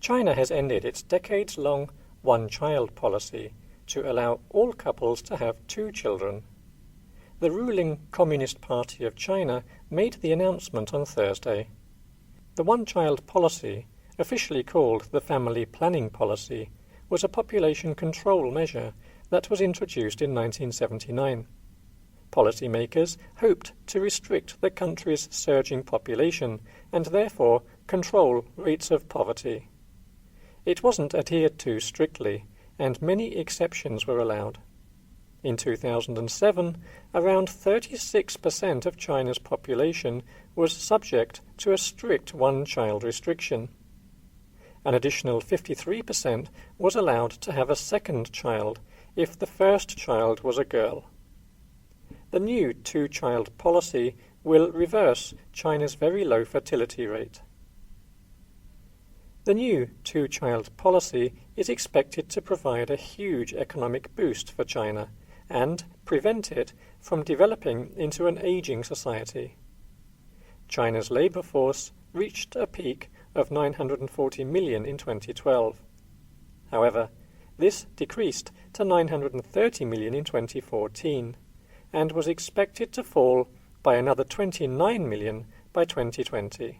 China has ended its decades-long one-child policy to allow all couples to have 2 children. The ruling Communist Party of China made the announcement on Thursday. The one-child policy, officially called the Family Planning Policy, was a population control measure that was introduced in 1979. Policymakers hoped to restrict the country's surging population and therefore control rates of poverty. It wasn't adhered to strictly, and many exceptions were allowed. In 2007, around 36% of China's population was subject to a strict one-child restriction. An additional 53% was allowed to have a second child if the first child was a girl. The new 2-child policy will reverse China's very low fertility rate. The new 2-child policy is expected to provide a huge economic boost for China and prevent it from developing into an aging society. China's labor force reached a peak of 940 million in 2012. However, this decreased to 930 million in 2014 and was expected to fall by another 29 million by 2020.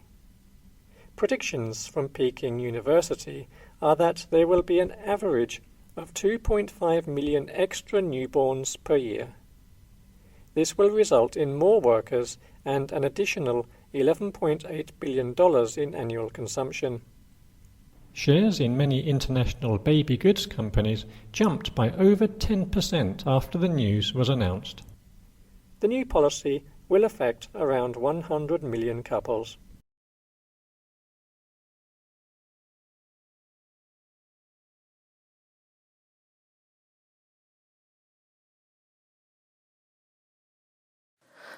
Predictions from Peking University are that there will be an average of 2.5 million extra newborns per year. This will result in more workers and an additional $11.8 billion in annual consumption. Shares in many international baby goods companies jumped by over 10% after the news was announced. The new policy will affect around 100 million couples.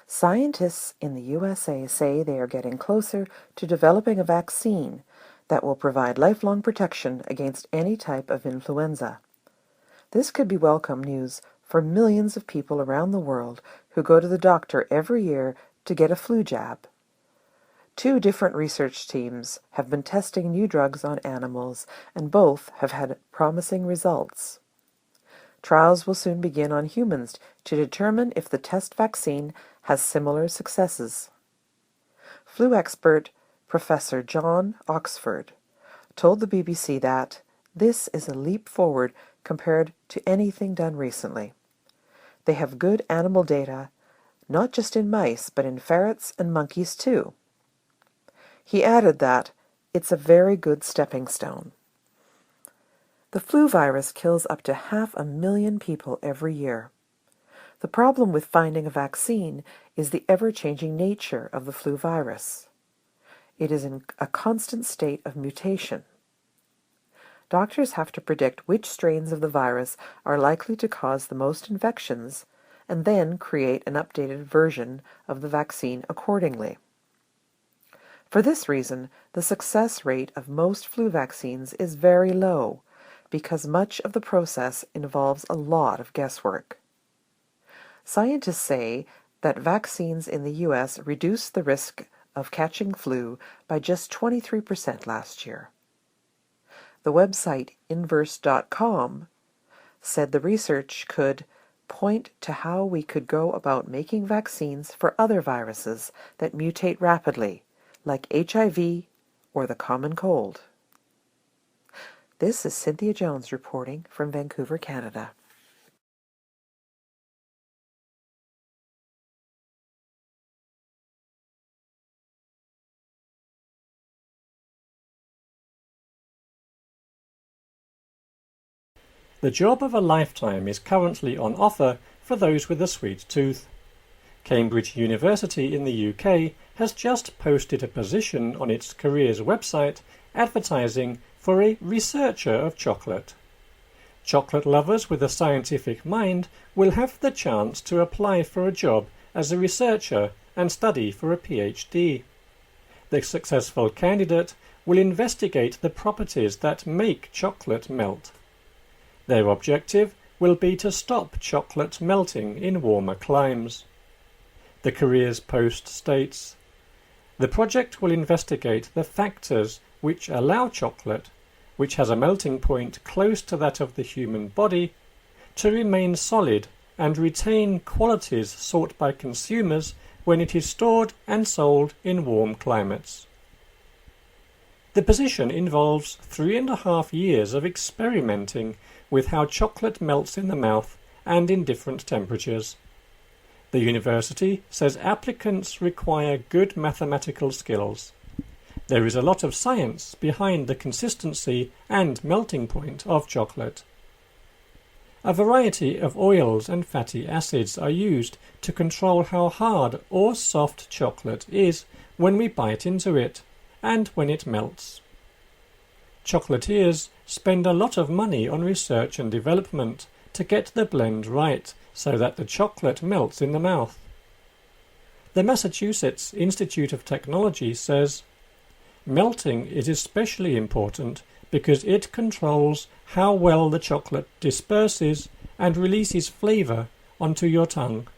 Scientists in the USA say they are getting closer to developing a vaccine that will provide lifelong protection against any type of influenza. This could be welcome news for millions of people around the world who go to the doctor every year to get a flu jab. 2 different research teams have been testing new drugs on animals, and both have had promising results. Trials will soon begin on humans to determine if the test vaccine has similar successes. Flu expert Professor John Oxford told the BBC that this is a leap forward compared to anything done recently. They have good animal data, not just in mice, but in ferrets and monkeys too. He added that it's a very good stepping stone. The flu virus kills up to 500,000 people every year. The problem with finding a vaccine is the ever-changing nature of the flu virus. It is in a constant state of mutation. Doctors have to predict which strains of the virus are likely to cause the most infections and then create an updated version of the vaccine accordingly. For this reason, the success rate of most flu vaccines is very low because much of the process involves a lot of guesswork. Scientists say that vaccines in the U.S. reduced the risk of catching flu by just 23% last year. The website inverse.com said the research could point to how we could go about making vaccines for other viruses that mutate rapidly, like HIV or the common cold. This is Cynthia Jones reporting from Vancouver, Canada. The job of a lifetime is currently on offer for those with a sweet tooth. Cambridge University in the UK has just posted a position on its careers website advertising for a researcher of chocolate. Chocolate lovers with a scientific mind will have the chance to apply for a job as a researcher and study for a PhD. The successful candidate will investigate the properties that make chocolate melt. Their objective will be to stop chocolate melting in warmer climes. The careers post states, "The project will investigate the factors which allow chocolate which has a melting point close to that of the human body, to remain solid and retain qualities sought by consumers when it is stored and sold in warm climates. The position involves 3.5 years of experimenting with how chocolate melts in the mouth and in different temperatures. The university says applicants require good mathematical skills. There is a lot of science behind the consistency and melting point of chocolate. A variety of oils and fatty acids are used to control how hard or soft chocolate is when we bite into it and when it melts. Chocolatiers spend a lot of money on research and development to get the blend right so that the chocolate melts in the mouth. The Massachusetts Institute of Technology says, melting is especially important because it controls how well the chocolate disperses and releases flavor onto your tongue.